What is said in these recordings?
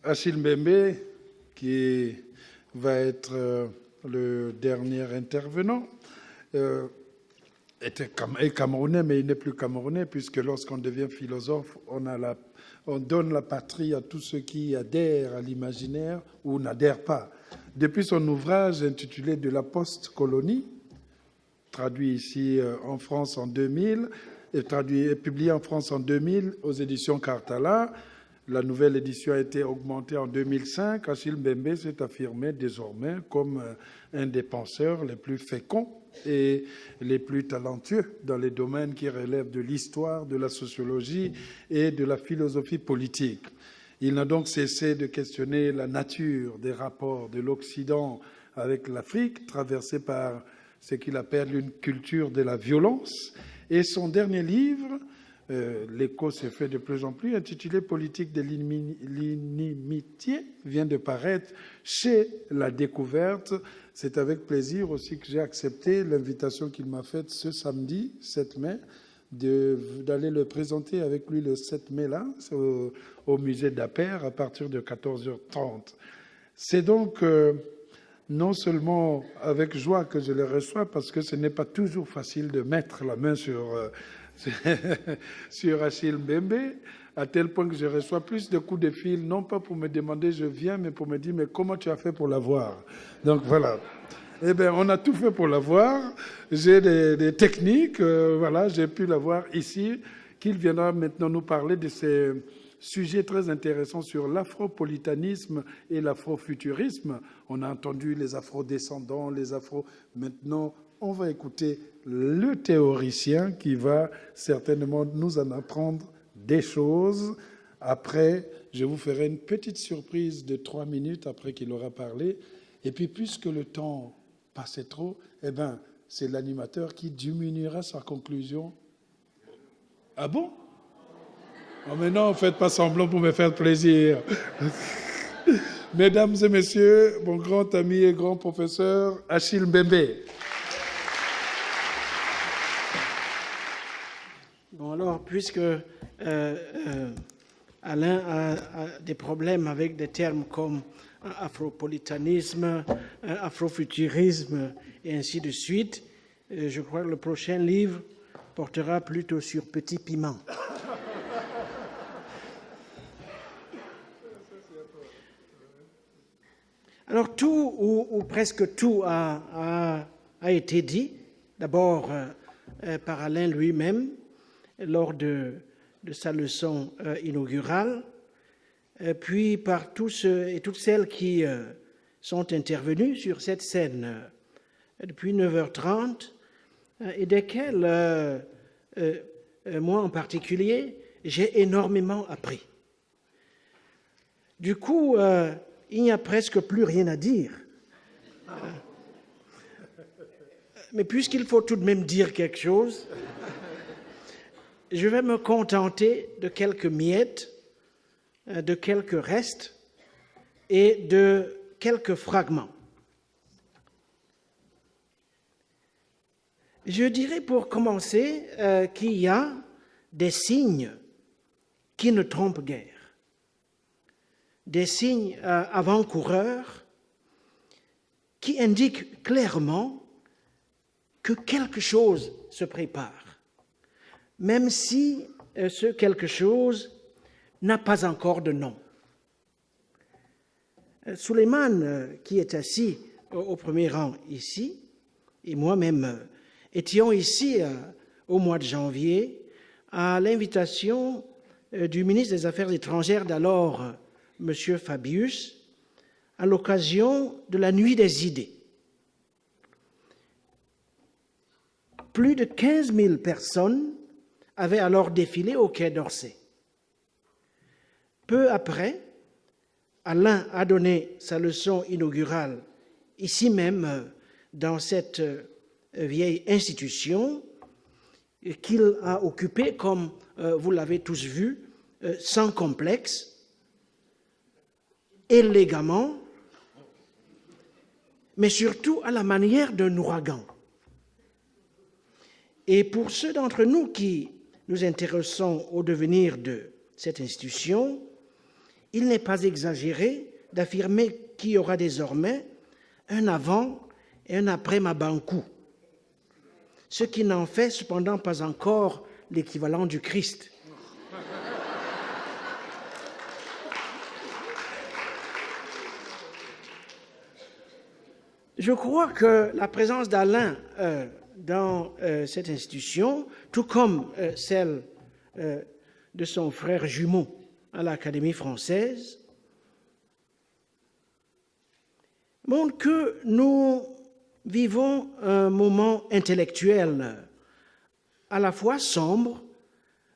Achille Mbembe, qui va être le dernier intervenant, est camerounais, mais il n'est plus camerounais, puisque lorsqu'on devient philosophe, on donne la patrie à tous ceux qui adhèrent à l'imaginaire ou n'adhèrent pas. Depuis son ouvrage intitulé « De la post-colonie », traduit ici en France en 2000, et publié en France en 2000 aux éditions Cartala. La nouvelle édition a été augmentée en 2005. Achille Mbembe s'est affirmé désormais comme un des penseurs les plus féconds et les plus talentueux dans les domaines qui relèvent de l'histoire, de la sociologie et de la philosophie politique. Il n'a donc cessé de questionner la nature des rapports de l'Occident avec l'Afrique, traversée par ce qu'il appelle une culture de la violence. Et son dernier livre, l'écho s'est fait de plus en plus, intitulé « Politique de l'inimitié », vient de paraître chez La Découverte. C'est avec plaisir aussi que j'ai accepté l'invitation qu'il m'a faite ce samedi 7 mai d'aller le présenter avec lui le 7 mai là, au musée d'Aper à partir de 14h30. C'est donc non seulement avec joie que je le reçois, parce que ce n'est pas toujours facile de mettre la main sur Achille Mbembe, à tel point que je reçois plus de coups de fil, non pas pour me demander je viens, mais pour me dire mais comment tu as fait pour l'avoir. Donc voilà. Eh bien, on a tout fait pour l'avoir. J'ai des techniques, voilà, j'ai pu l'avoir ici, qu'il viendra maintenant nous parler de ces sujet très intéressant sur l'afropolitanisme et l'afrofuturisme. On a entendu les afrodescendants, les afro... Maintenant, on va écouter le théoricien qui va certainement nous en apprendre des choses. Après, je vous ferai une petite surprise de 3 minutes après qu'il aura parlé. Et puis, puisque le temps passait trop, eh bien, c'est l'animateur qui diminuera sa conclusion. Ah bon ? Oh mais non, faites pas semblant pour me faire plaisir. Mesdames et messieurs, mon grand ami et grand professeur, Achille Mbembe. Bon alors, puisque Alain a des problèmes avec des termes comme afropolitanisme, afrofuturisme et ainsi de suite, je crois que le prochain livre portera plutôt sur Petit Piment. Alors tout ou presque tout a été dit, d'abord par Alain lui-même lors de sa leçon inaugurale, puis par tous et toutes celles qui sont intervenus sur cette scène depuis 9h30 et desquelles, moi en particulier, j'ai énormément appris. Du coup, il n'y a presque plus rien à dire. Mais puisqu'il faut tout de même dire quelque chose, je vais me contenter de quelques miettes, de quelques restes et de quelques fragments. Je dirais pour commencer qu'il y a des signes qui ne trompent guère. Des signes avant-coureurs qui indiquent clairement que quelque chose se prépare, même si ce quelque chose n'a pas encore de nom. Souleymane, qui est assis au premier rang ici, et moi-même étions ici au mois de janvier à l'invitation du ministre des Affaires étrangères d'alors, M. Fabius, à l'occasion de la Nuit des idées. Plus de 15 000 personnes avaient alors défilé au Quai d'Orsay. Peu après, Alain a donné sa leçon inaugurale ici même, dans cette vieille institution qu'il a occupée, comme vous l'avez tous vu, sans complexe, élégamment, mais surtout à la manière d'un ouragan. Et pour ceux d'entre nous qui nous intéressons au devenir de cette institution, il n'est pas exagéré d'affirmer qu'il y aura désormais un avant et un après Mabankou, ce qui n'en fait cependant pas encore l'équivalent du Christ. Je crois que la présence d'Alain dans cette institution, tout comme celle de son frère jumeau à l'Académie française, montre que nous vivons un moment intellectuel à la fois sombre,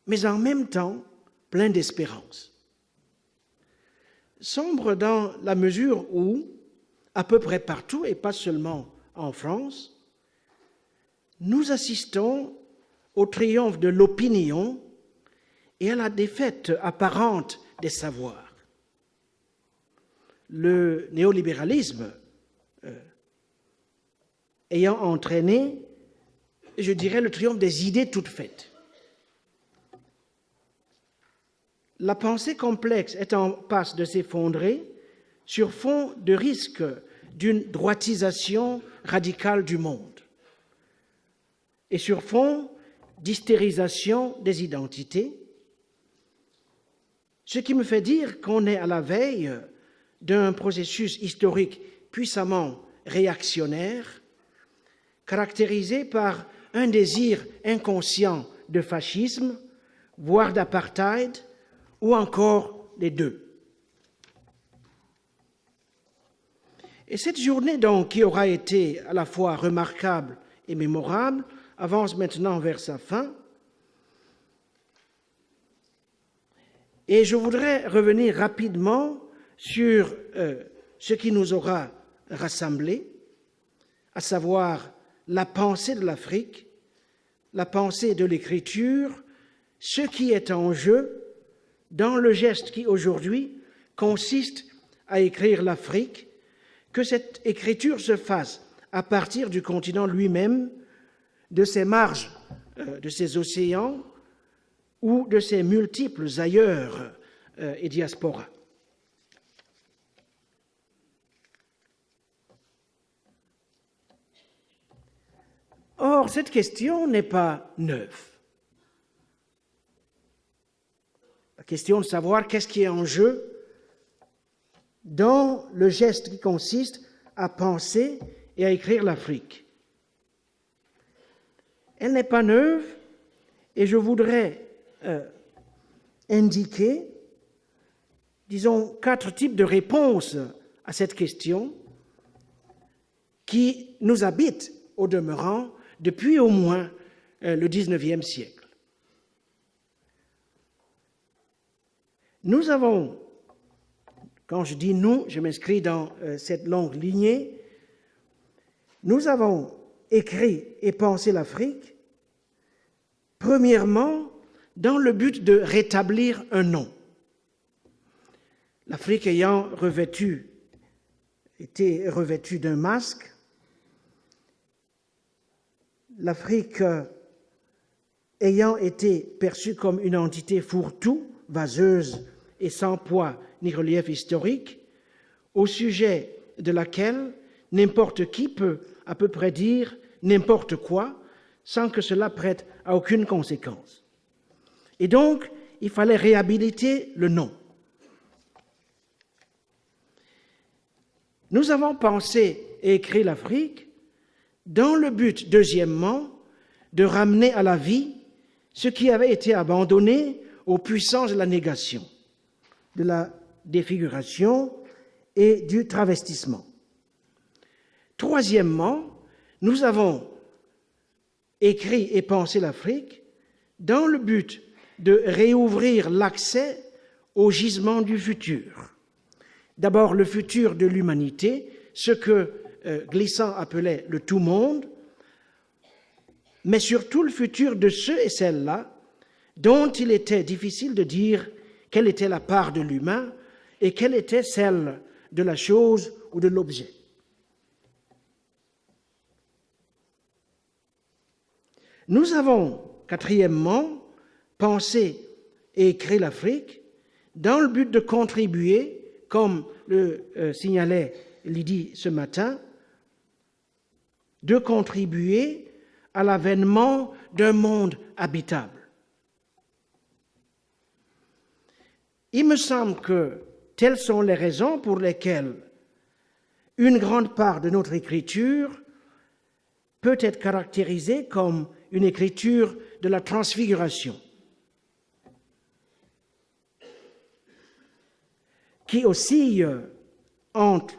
mais en même temps plein d'espérance. Sombre dans la mesure où, à peu près partout, et pas seulement en France, nous assistons au triomphe de l'opinion et à la défaite apparente des savoirs. Le néolibéralisme ayant entraîné, je dirais, le triomphe des idées toutes faites. La pensée complexe est en passe de s'effondrer sur fond de risque d'une droitisation radicale du monde et sur fond d'hystérisation des identités, ce qui me fait dire qu'on est à la veille d'un processus historique puissamment réactionnaire, caractérisé par un désir inconscient de fascisme, voire d'apartheid, ou encore les deux. Et cette journée, donc, qui aura été à la fois remarquable et mémorable, avance maintenant vers sa fin. Et je voudrais revenir rapidement sur ce qui nous aura rassemblés, à savoir la pensée de l'Afrique, la pensée de l'écriture, ce qui est en jeu dans le geste qui aujourd'hui consiste à écrire l'Afrique, que cette écriture se fasse à partir du continent lui-même, de ses marges, de ses océans ou de ses multiples ailleurs et diasporas. Or, cette question n'est pas neuve. La question de savoir qu'est-ce qui est en jeu dans le geste qui consiste à penser et à écrire l'Afrique. Elle n'est pas neuve et je voudrais indiquer, disons, 4 types de réponses à cette question qui nous habitent au demeurant depuis au moins le XIXe siècle. Nous avons, quand je dis nous, je m'inscris dans cette longue lignée, nous avons écrit et pensé l'Afrique, premièrement, dans le but de rétablir un nom. L'Afrique ayant été revêtue d'un masque, l'Afrique ayant été perçue comme une entité fourre-tout, vaseuse et sans poids ni relief historique, au sujet de laquelle n'importe qui peut à peu près dire n'importe quoi sans que cela prête à aucune conséquence. Et donc, il fallait réhabiliter le nom. Nous avons pensé et écrit l'Afrique dans le but, deuxièmement, de ramener à la vie ce qui avait été abandonné aux puissances de la négation, de la défiguration et du travestissement. Troisièmement, nous avons écrit et pensé l'Afrique dans le but de réouvrir l'accès au gisement du futur. D'abord, le futur de l'humanité, ce que Glissant appelait le tout-monde, mais surtout le futur de ceux et celles-là dont il était difficile de dire quelle était la part de l'humain et quelle était celle de la chose ou de l'objet. Nous avons, quatrièmement, pensé et écrit l'Afrique dans le but de contribuer, comme le signalait Lydie ce matin, de contribuer à l'avènement d'un monde habitable. Il me semble que telles sont les raisons pour lesquelles une grande part de notre écriture peut être caractérisée comme une écriture de la transfiguration, qui oscille entre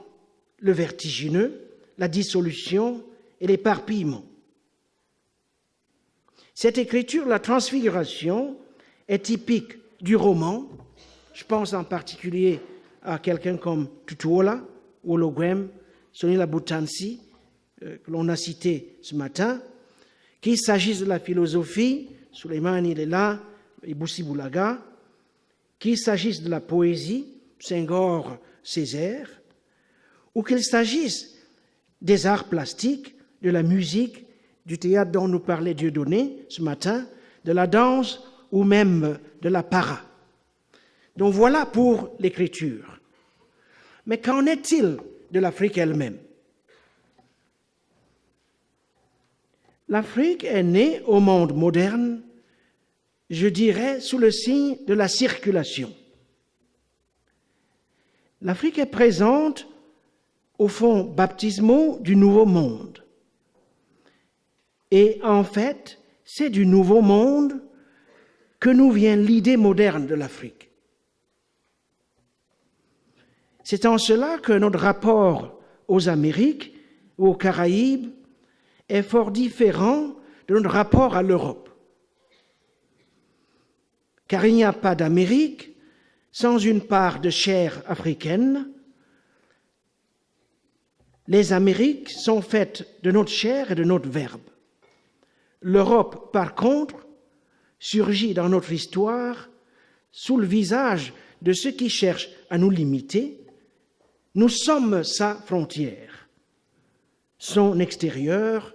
le vertigineux, la dissolution et l'éparpillement. Cette écriture, la transfiguration, est typique du roman. Je pense en particulier à quelqu'un comme Tutuola, Wologwem, Sonila Butansi, que l'on a cité ce matin, qu'il s'agisse de la philosophie, Souleymane il est là, Iboussi Boulaga, qu'il s'agisse de la poésie, Senghor, Césaire, ou qu'il s'agisse des arts plastiques, de la musique, du théâtre dont nous parlait Dieudonné ce matin, de la danse ou même de la para. Donc voilà pour l'écriture. Mais qu'en est-il de l'Afrique elle-même? L'Afrique est née au monde moderne, je dirais, sous le signe de la circulation. L'Afrique est présente aux fonds baptismaux du Nouveau Monde. Et en fait, c'est du Nouveau Monde que nous vient l'idée moderne de l'Afrique. C'est en cela que notre rapport aux Amériques ou aux Caraïbes est fort différent de notre rapport à l'Europe. Car il n'y a pas d'Amérique sans une part de chair africaine. Les Amériques sont faites de notre chair et de notre verbe. L'Europe, par contre, surgit dans notre histoire sous le visage de ceux qui cherchent à nous limiter. Nous sommes sa frontière, son extérieur,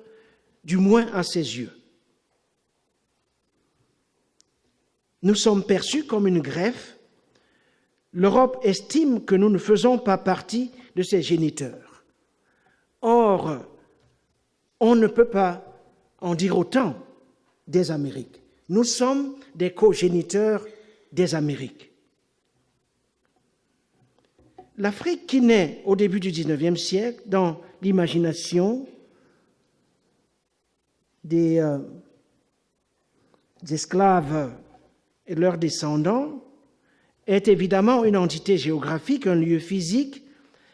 du moins à ses yeux. Nous sommes perçus comme une greffe. L'Europe estime que nous ne faisons pas partie de ses géniteurs. Or, on ne peut pas en dire autant des Amériques. Nous sommes des cogéniteurs des Amériques. L'Afrique qui naît au début du XIXe siècle dans l'imagination des esclaves et leurs descendants est évidemment une entité géographique, un lieu physique,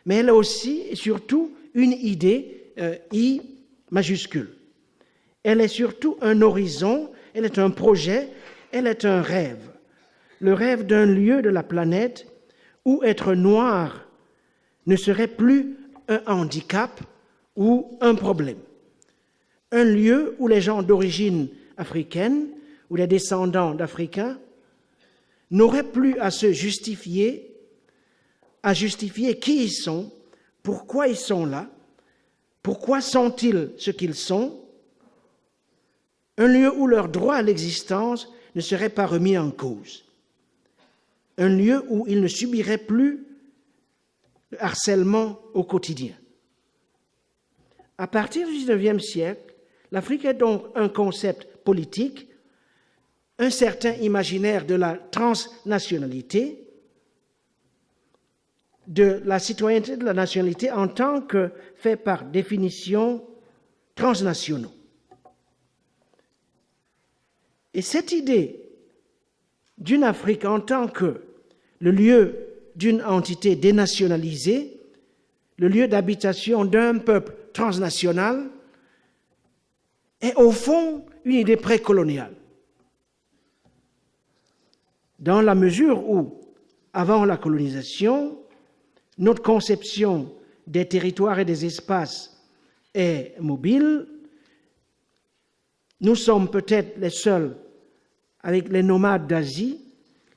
mais elle a aussi et surtout une idée, I majuscule. Elle est surtout un horizon, elle est un projet, elle est un rêve. Le rêve d'un lieu de la planète où être noir ne serait plus un handicap ou un problème. Un lieu où les gens d'origine africaine ou les descendants d'Africains n'auraient plus à se justifier, qui ils sont, pourquoi ils sont là, pourquoi sont-ils ce qu'ils sont. Un lieu où leur droit à l'existence ne serait pas remis en cause. Un lieu où ils ne subiraient plus le harcèlement au quotidien. À partir du XIXe siècle, l'Afrique est donc un concept politique, un certain imaginaire de la transnationalité, de la citoyenneté de la nationalité en tant que fait par définition transnationaux. Et cette idée d'une Afrique en tant que le lieu d'une entité dénationalisée, le lieu d'habitation d'un peuple transnational, est au fond une idée précoloniale. Dans la mesure où, avant la colonisation, notre conception des territoires et des espaces est mobile, nous sommes peut-être les seuls, avec les nomades d'Asie,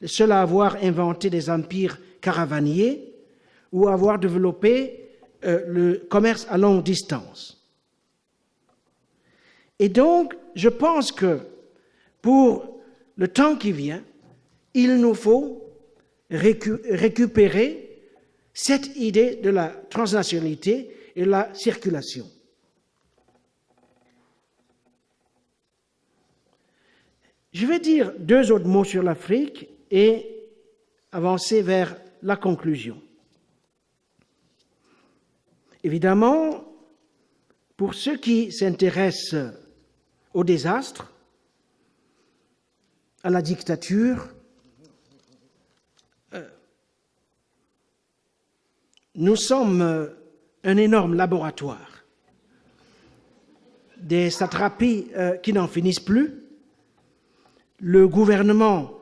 les seuls à avoir inventé des empires caravaniers ou à avoir développé le commerce à longue distance. Et donc, je pense que pour le temps qui vient, il nous faut récupérer cette idée de la transnationalité et de la circulation. Je vais dire 2 autres mots sur l'Afrique et avancer vers la conclusion. Évidemment, pour ceux qui s'intéressent au désastre, à la dictature, nous sommes un énorme laboratoire. Des satrapies qui n'en finissent plus. Le gouvernement,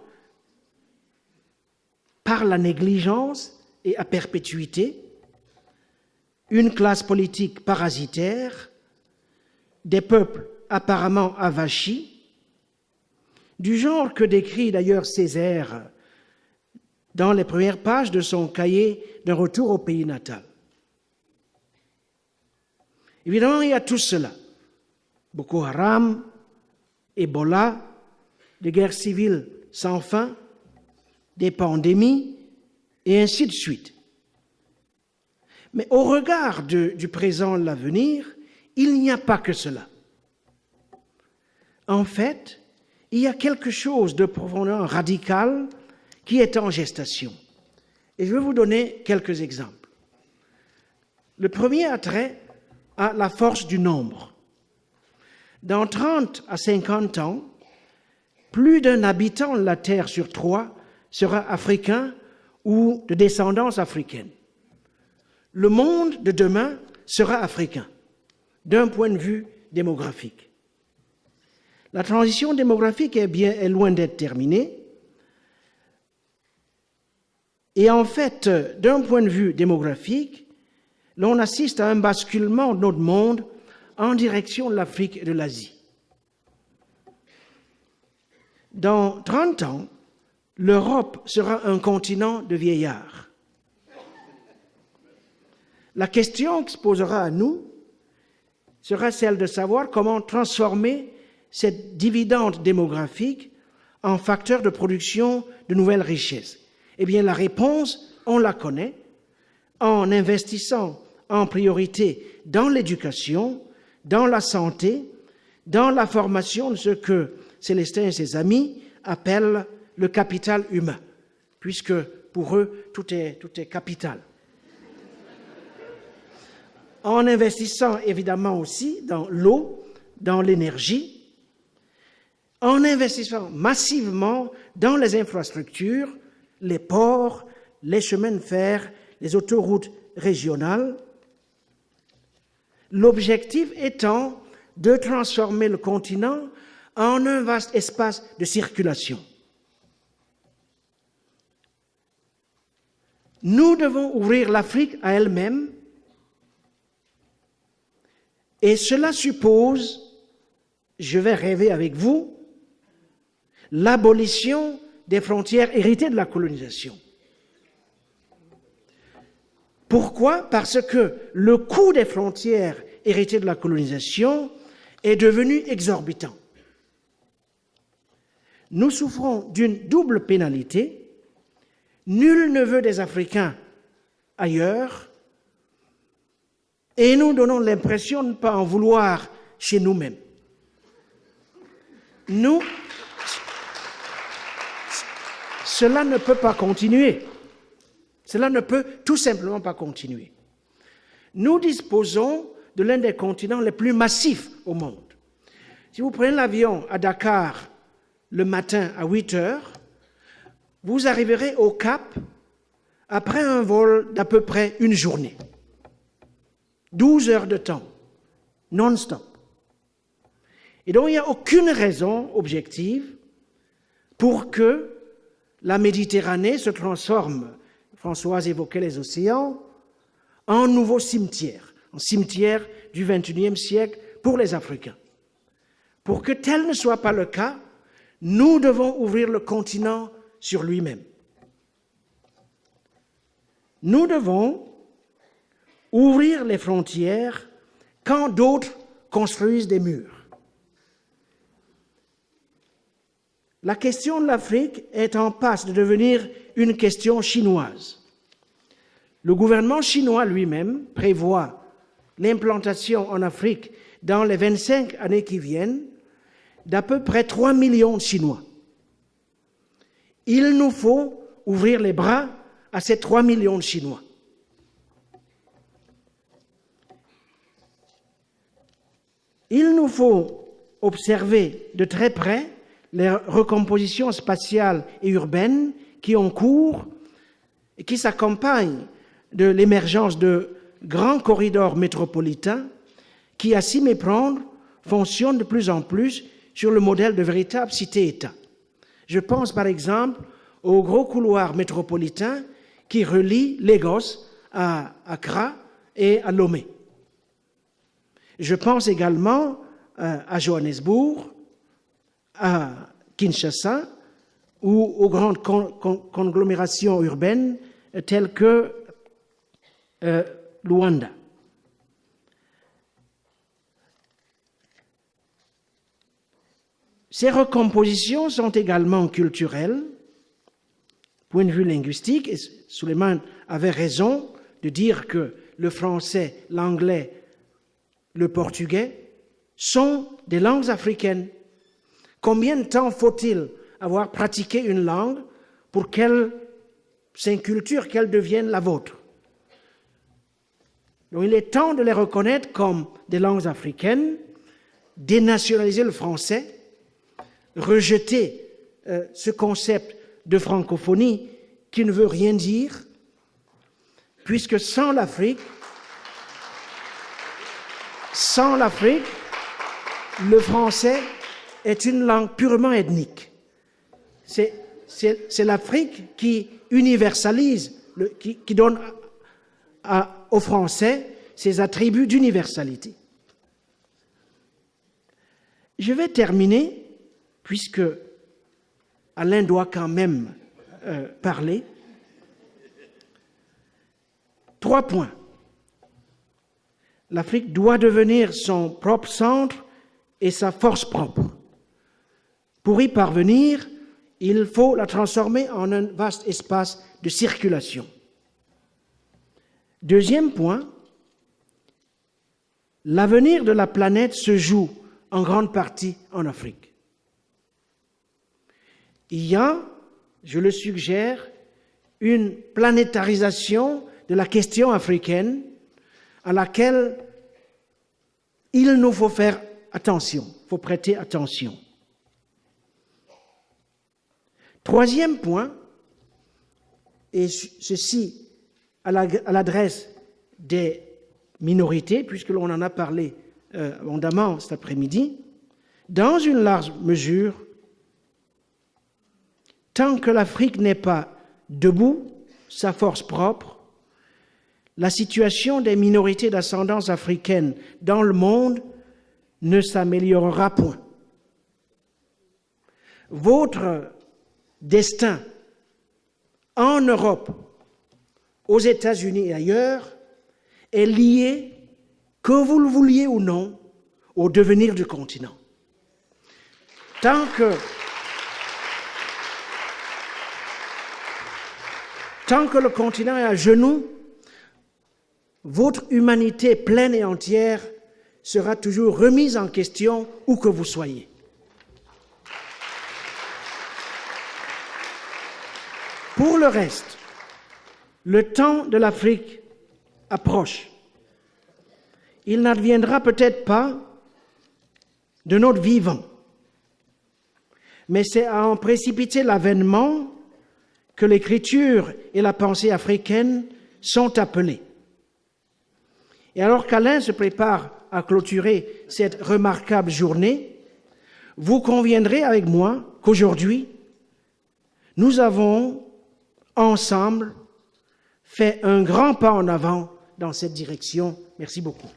par la négligence et à perpétuité, une classe politique parasitaire, des peuples apparemment avachis, du genre que décrit d'ailleurs Césaire dans les premières pages de son cahier d'un retour au pays natal. Évidemment, il y a tout cela. Boko Haram, Ebola, des guerres civiles sans fin, des pandémies, et ainsi de suite. Mais au regard du présent et de l'avenir, il n'y a pas que cela. En fait, il y a quelque chose de profondément radical qui est en gestation. Et je vais vous donner quelques exemples. Le premier a trait à la force du nombre. Dans 30 à 50 ans, plus d'un habitant de la Terre sur 3 sera africain ou de descendance africaine. Le monde de demain sera africain, d'un point de vue démographique. La transition démographique est loin d'être terminée. Et en fait, d'un point de vue démographique, l'on assiste à un basculement de notre monde en direction de l'Afrique et de l'Asie. Dans 30 ans, l'Europe sera un continent de vieillards. La question qui se posera à nous sera celle de savoir comment transformer cette dividende démographique en facteur de production de nouvelles richesses. Eh bien, la réponse, on la connaît, en investissant en priorité dans l'éducation, dans la santé, dans la formation de ce que Célestin et ses amis appellent le capital humain, puisque pour eux, tout est capital. En investissant évidemment aussi dans l'eau, dans l'énergie, en investissant massivement dans les infrastructures, les ports, les chemins de fer, les autoroutes régionales, l'objectif étant de transformer le continent en un vaste espace de circulation. Nous devons ouvrir l'Afrique à elle-même et cela suppose, je vais rêver avec vous, l'abolition des frontières héritées de la colonisation. Pourquoi? Parce que le coût des frontières héritées de la colonisation est devenu exorbitant. Nous souffrons d'une double pénalité. Nul ne veut des Africains ailleurs et nous donnons l'impression de ne pas en vouloir chez nous-mêmes. Cela ne peut pas continuer. Cela ne peut tout simplement pas continuer. Nous disposons de l'un des continents les plus massifs au monde. Si vous prenez l'avion à Dakar le matin à 8 heures, vous arriverez au Cap après un vol d'à peu près une journée. 12 heures de temps, non-stop. Et donc il n'y a aucune raison objective pour que la Méditerranée se transforme, Françoise évoquait les océans, en nouveau cimetière, un cimetière du XXIe siècle pour les Africains. Pour que tel ne soit pas le cas, nous devons ouvrir le continent sur lui-même. Nous devons ouvrir les frontières quand d'autres construisent des murs. la question de l'Afrique est en passe de devenir une question chinoise. Le gouvernement chinois lui-même prévoit l'implantation en Afrique dans les 25 années qui viennent d'à peu près 3 millions de Chinois. Il nous faut ouvrir les bras à ces 3 millions de Chinois. Il nous faut observer de très près les recompositions spatiales et urbaines qui ont cours et qui s'accompagnent de l'émergence de grands corridors métropolitains qui, à s'y méprendre, fonctionnent de plus en plus sur le modèle de véritables cités-États. Je pense par exemple au gros couloir métropolitain qui relie Lagos à Accra et à Lomé. Je pense également à Johannesburg, à Kinshasa ou aux grandes conglomérations urbaines telles que Luanda. Ces recompositions sont également culturelles, point de vue linguistique, et Suleiman avait raison de dire que le français, l'anglais, le portugais sont des langues africaines. Combien de temps faut-il avoir pratiqué une langue pour qu'elle s'inculture, qu'elle devienne la vôtre? Donc il est temps de les reconnaître comme des langues africaines, dénationaliser le français, rejeter ce concept de francophonie qui ne veut rien dire, puisque sans l'Afrique, le français est une langue purement ethnique. C'est l'Afrique qui universalise, qui donne au français ses attributs d'universalité. Je vais terminer, puisque Alain doit quand même parler. 3 points. L'Afrique doit devenir son propre centre et sa force propre. Pour y parvenir, il faut la transformer en un vaste espace de circulation. 2e point, l'avenir de la planète se joue en grande partie en Afrique. Il y a, je le suggère, une planétarisation de la question africaine à laquelle il nous faut faire attention, il faut prêter attention. 3e point, et ceci à l'adresse des minorités, puisque l'on en a parlé abondamment cet après-midi, dans une large mesure, tant que l'Afrique n'est pas debout, sa force propre, la situation des minorités d'ascendance africaine dans le monde ne s'améliorera point. Votre destin en Europe, aux États-Unis et ailleurs, est lié, que vous le vouliez ou non, au devenir du continent. Tant que le continent est à genoux, votre humanité pleine et entière sera toujours remise en question où que vous soyez. Pour le reste, le temps de l'Afrique approche. Il n'adviendra peut-être pas de notre vivant, mais c'est à en précipiter l'avènement que l'écriture et la pensée africaine sont appelées. Et alors qu'Alain se prépare à clôturer cette remarquable journée, vous conviendrez avec moi qu'aujourd'hui, nous avons ensemble fait un grand pas en avant dans cette direction. Merci beaucoup.